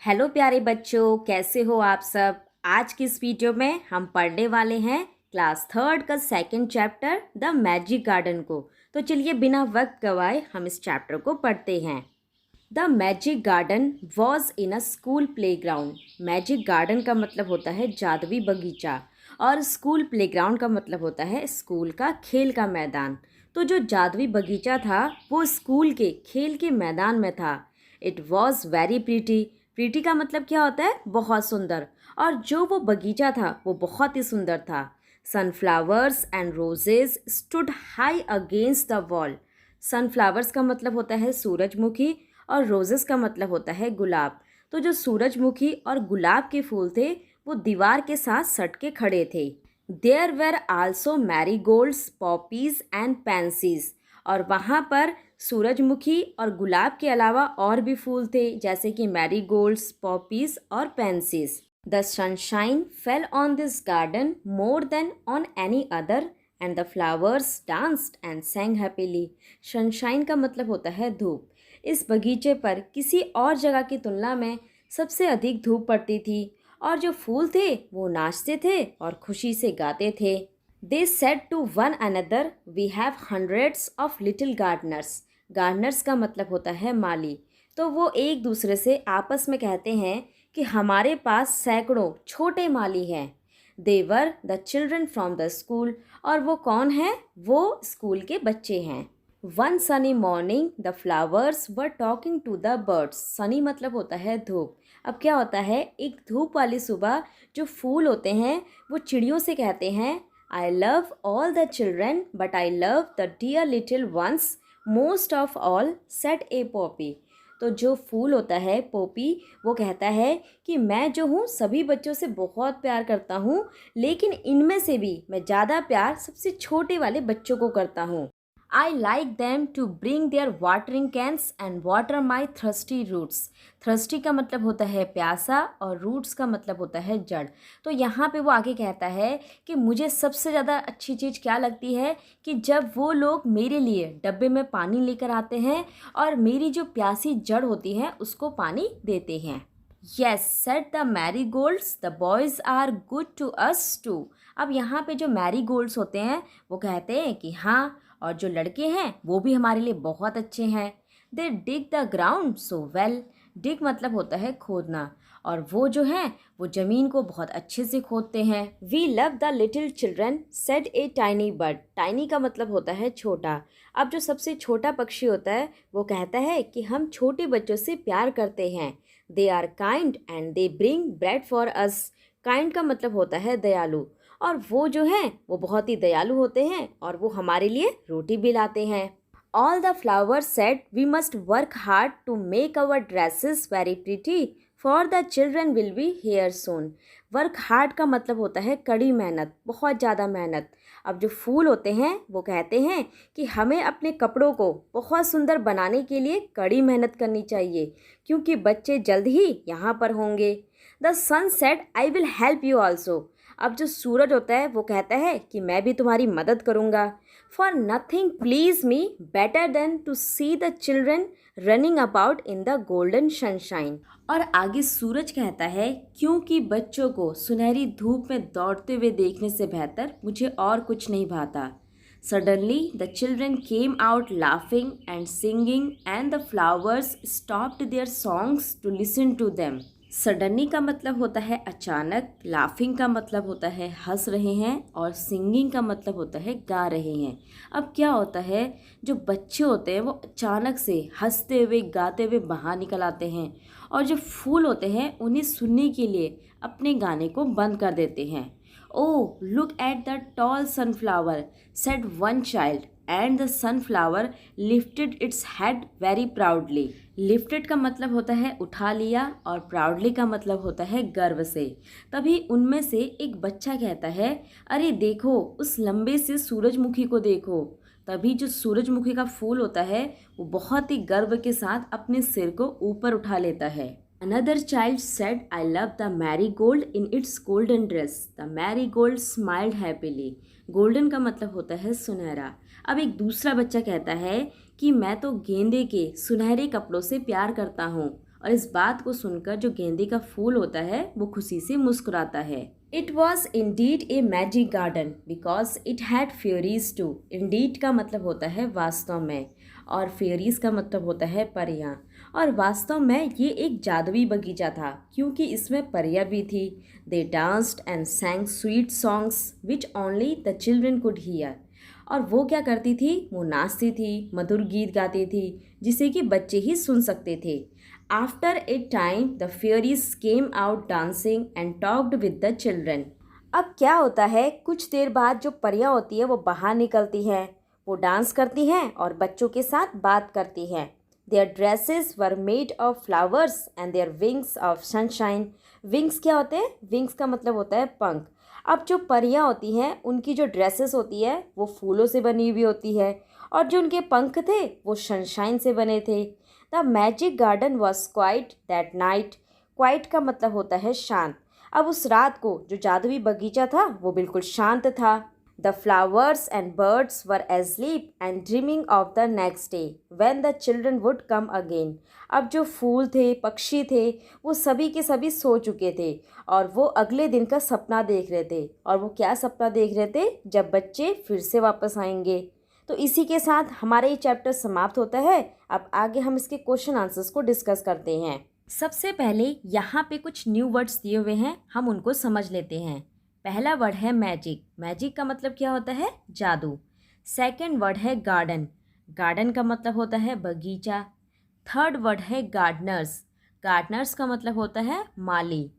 Hello प्यारे बच्चों, कैसे हो आप सब। आज की इस वीडियो में हम पढ़ने वाले हैं क्लास थर्ड का second chapter the magic garden को। तो चलिए बिना वक्त गवाए हम इस चैप्टर को पढ़ते हैं। The magic garden was in a school playground. Magic garden का मतलब होता है जादुई बगीचा और स्कूल प्लेग्राउंड का मतलब होता है स्कूल का खेल का मैदान। तो जो जादुई बगीचा था वो स्कूल के खेल के मैदान में था। It was very pretty. Pretty का मतलब क्या होता है, बहुत सुंदर। और जो वो बगीचा था वो बहुत ही सुंदर था। Sunflowers and roses stood high against the wall. Sunflowers का मतलब होता है सूरजमुखी और रोजेस का मतलब होता है गुलाब। तो जो सूरजमुखी और गुलाब के फूल थे वो दीवार के साथ सट के खड़े थे। There were also marigolds, poppies and pansies. और वहाँ पर सूरजमुखी और गुलाब के अलावा और भी फूल थे, जैसे कि मैरीगोल्ड्स, पॉपीज और पैंसीज। The sunshine fell on this garden more than on any other and the flowers danced and sang happily. Sunshine का मतलब होता है धूप। इस बगीचे पर किसी और जगह की तुलना में सबसे अधिक धूप पड़ती थी और जो फूल थे वो नाचते थे और खुशी से गाते थे। They said to one another, we have hundreds of little gardeners. Gardeners का मतलब होता है माली। तो वो एक दूसरे से आपस में कहते हैं कि हमारे पास सैकड़ों छोटे माली हैं। They were the children from the school. और वो कौन है, वो स्कूल के बच्चे हैं। One sunny morning the flowers were talking to the birds. Sunny मतलब होता है धूप। अब क्या होता है, एक धूप वाली सुबह जो फूल होते हैं वो चिड़ियों से कहते हैं, I love all the children but I love the dear little ones most of all, said a poppy. तो जो फूल होता है पोपी, वो कहता है कि मैं जो हूँ सभी बच्चों से बहुत प्यार करता हूँ, लेकिन इनमें से भी मैं ज़्यादा प्यार सबसे छोटे वाले बच्चों को करता हूँ। I like them to bring their watering cans and water my thirsty roots. Thirsty का मतलब होता है प्यासा और roots का मतलब होता है जड़। तो यहाँ पे वो आगे कहता है कि मुझे सबसे ज़्यादा अच्छी चीज़ क्या लगती है कि जब वो लोग मेरे लिए डब्बे में पानी लेकर आते हैं और मेरी जो प्यासी जड़ होती है उसको पानी देते हैं। Yes, said the marigolds, the boys are good to us too. अब यहाँ पे जो मैरीगोल्ड्स होते हैं वो कहते हैं कि हाँ, और जो लड़के हैं वो भी हमारे लिए बहुत अच्छे हैं। They dig the ground so well. Dig मतलब होता है खोदना, और वो जो है वो ज़मीन को बहुत अच्छे से खोदते हैं। We love the little children, said a tiny bird. Tiny का मतलब होता है छोटा। अब जो सबसे छोटा पक्षी होता है वो कहता है कि हम छोटे बच्चों से प्यार करते हैं। They are kind and they bring bread for us. Kind का मतलब होता है दयालु, और वो जो हैं वो बहुत ही दयालु होते हैं और वो हमारे लिए रोटी भी लाते हैं। All the flowers said we must work hard to make our dresses very pretty for the children will be here soon. Work hard का मतलब होता है कड़ी मेहनत, बहुत ज़्यादा मेहनत। अब जो फूल होते हैं वो कहते हैं कि हमें अपने कपड़ों को बहुत सुंदर बनाने के लिए कड़ी मेहनत करनी चाहिए, क्योंकि बच्चे जल्द ही यहाँ पर होंगे। The sun said I will help you also. अब जो सूरज होता है वो कहता है कि मैं भी तुम्हारी मदद करूँगा। For nothing please me better than to see the children running about in the golden sunshine. और आगे सूरज कहता है, क्योंकि बच्चों को सुनहरी धूप में दौड़ते हुए देखने से बेहतर मुझे और कुछ नहीं भाता। Suddenly the children came out laughing and singing and the flowers stopped their songs to listen to them. Suddenly का मतलब होता है अचानक, लाफिंग का मतलब होता है हंस रहे हैं, और सिंगिंग का मतलब होता है गा रहे हैं। अब क्या होता है, जो बच्चे होते हैं वो अचानक से हंसते हुए गाते हुए बाहर निकल आते हैं, और जो फूल होते हैं उन्हें सुनने के लिए अपने गाने को बंद कर देते हैं। Oh look at the tall sunflower, said one child, and the sunflower lifted its head very proudly. Lifted का मतलब होता है उठा लिया, और प्राउडली का मतलब होता है गर्व से। तभी उनमें से एक बच्चा कहता है, अरे देखो उस लंबे से सूरजमुखी को देखो। तभी जो सूरजमुखी का फूल होता है वो बहुत ही गर्व के साथ अपने सिर को ऊपर उठा लेता है। Another child said, I love the marigold in its golden dress. The marigold smiled happily. Golden का मतलब होता है सुनहरा। अब एक दूसरा बच्चा कहता है कि मैं तो गेंदे के सुनहरे कपड़ों से प्यार करता हूँ, और इस बात को सुनकर जो गेंदे का फूल होता है वो खुशी से मुस्कुराता है। It was indeed a magic garden because it had fairies too. Indeed का मतलब होता है वास्तव में, और फेयरीज का मतलब होता है परियां। और वास्तव में ये एक जादुई बगीचा था क्योंकि इसमें परियां भी थी। They danced and sang sweet songs which only the children could hear. और वो क्या करती थी, वो नाचती थी, मधुर गीत गाती थी जिसे कि बच्चे ही सुन सकते थे। After a time the fairies came out dancing and talked with the children. अब क्या होता है, कुछ देर बाद जो परियां होती है वो बाहर निकलती हैं, वो डांस करती हैं और बच्चों के साथ बात करती हैं। Their dresses were made of flowers and their wings of sunshine. Wings क्या होते हैं, विंग्स का मतलब होता है पंख। अब जो परियां होती हैं उनकी जो ड्रेसेस होती है वो फूलों से बनी हुई होती है, और जो उनके पंख थे वो सनशाइन से बने थे। The magic garden was quite that night. Quite का मतलब होता है शांत। अब उस रात को जो जादुई बगीचा था वो बिल्कुल शांत था। The flowers and birds were asleep and dreaming of the next day when the children would come again. अब जो फूल थे, पक्षी थे, वो सभी के सभी सो चुके थे और वो अगले दिन का सपना देख रहे थे। और वो क्या सपना देख रहे थे, जब बच्चे फिर से वापस आएंगे। तो इसी के साथ हमारा ये चैप्टर समाप्त होता है। अब आगे हम इसके क्वेश्चन आंसर्स को डिस्कस करते हैं। सबसे पहले यहाँ पे कुछ न्यू वर्ड्स दिए हुए हैं, हम उनको समझ लेते हैं। पहला वर्ड है मैजिक। मैजिक का मतलब क्या होता है, जादू। सेकंड वर्ड है गार्डन। गार्डन का मतलब होता है बगीचा। थर्ड वर्ड है गार्डनर्स। गार्डनर्स का मतलब होता है माली।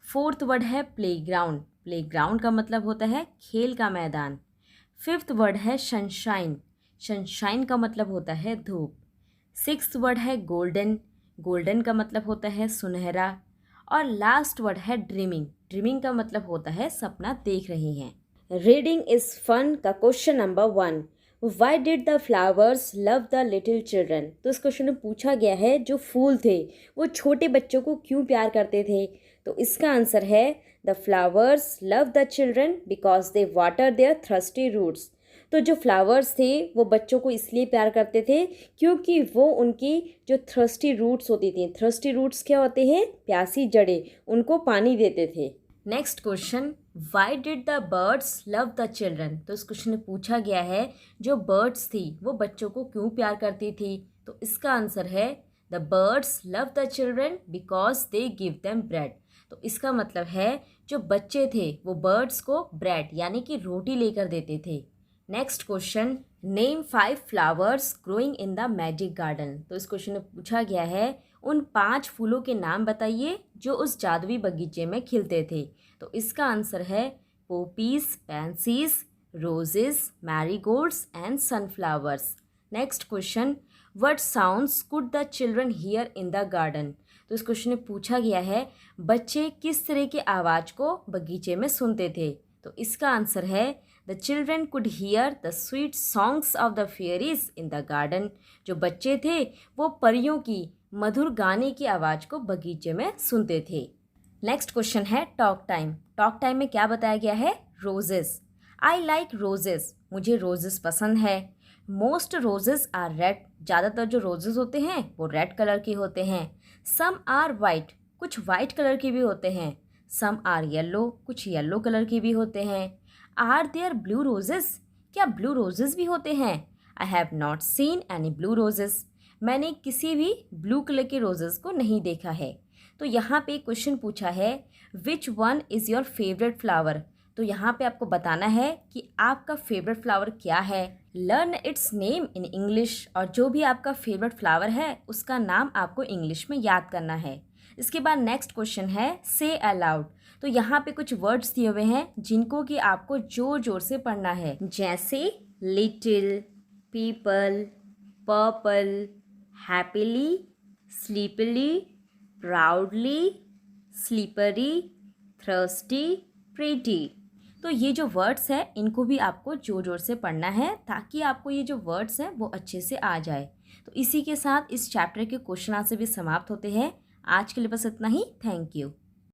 फोर्थ वर्ड है प्लेग्राउंड। प्लेग्राउंड का मतलब होता है खेल का मैदान। फिफ्थ वर्ड है सनशाइन। सनशाइन का मतलब होता है धूप। सिक्स्थ वर्ड है गोल्डन। गोल्डन का मतलब होता है सुनहरा। और लास्ट वर्ड है ड्रीमिंग। ड्रीमिंग का मतलब होता है सपना देख रही हैं। रीडिंग इज फन का question number 1, why did the flowers love the little children. तो इस क्वेश्चन में पूछा गया है जो फूल थे वो छोटे बच्चों को क्यों प्यार करते थे। तो इसका आंसर है the flowers love the children because they water their thirsty roots. तो जो फ्लावर्स थे वो बच्चों को इसलिए प्यार करते थे क्योंकि वो उनकी जो थ्रस्टी रूट्स होती थी। थ्रस्टी रूट्स क्या होते हैं, प्यासी जड़ें, उनको पानी देते थे। Next question, why did the birds love the children. तो इस क्वेश्चन में पूछा गया है जो बर्ड्स थी वो बच्चों को क्यों प्यार करती थी। तो इसका आंसर है the birds love the children because they give them bread. तो इसका मतलब है जो बच्चे थे वो बर्ड्स को ब्रेड यानी कि रोटी लेकर देते थे। Next question, name 5 flowers growing in the magic garden. तो इस क्वेश्चन में पूछा गया है उन 5 फूलों के नाम बताइए जो उस जादुई बगीचे में खिलते थे। तो इसका आंसर है poppies, pansies, roses, marigolds and sunflowers. Next question, what sounds could the children hear in the garden. तो इस क्वेश्चन में पूछा गया है बच्चे किस तरह की आवाज़ को बगीचे में सुनते थे। तो इसका आंसर है the children could here the sweet songs of the fairies in the garden. जो बच्चे थे वो परियों की मधुर गाने की आवाज़ को बगीचे में सुनते थे। नेक्स्ट क्वेश्चन है टॉक टाइम। टॉक टाइम में क्या बताया गया है, रोजेस। आई लाइक रोजेस, मुझे रोजेस पसंद है। मोस्ट रोजेस आर रेड, ज़्यादातर जो रोजेस होते हैं वो रेड कलर के होते हैं। सम आर वाइट, कुछ वाइट कलर के भी होते हैं। सम आर येलो, कुछ येलो कलर के भी होते हैं। आर देयर ब्लू रोजेस, क्या ब्लू रोजेस भी होते हैं। I have not seen any blue roses, मैंने किसी भी ब्लू कलर के रोजेस को नहीं देखा है। तो यहाँ पे क्वेश्चन पूछा है which one is your favourite flower. तो यहाँ पे आपको बताना है कि आपका फेवरेट फ्लावर क्या है। Learn it's name in English, और जो भी आपका फेवरेट फ्लावर है उसका नाम आपको इंग्लिश में याद करना है। इसके बाद नेक्स्ट क्वेश्चन है से अलाउड। तो यहाँ पे कुछ वर्ड्स दिए हुए हैं जिनको कि आपको जोर जोर से पढ़ना है, जैसे little, people, purple, happily, sleepily, proudly, slippery, thirsty, pretty. तो ये जो वर्ड्स हैं इनको भी आपको जोर जोर से पढ़ना है ताकि आपको ये जो वर्ड्स हैं वो अच्छे से आ जाए। तो इसी के साथ इस चैप्टर के क्वेश्चन आंसर भी समाप्त होते हैं। आज के लिए बस इतना ही। Thank you.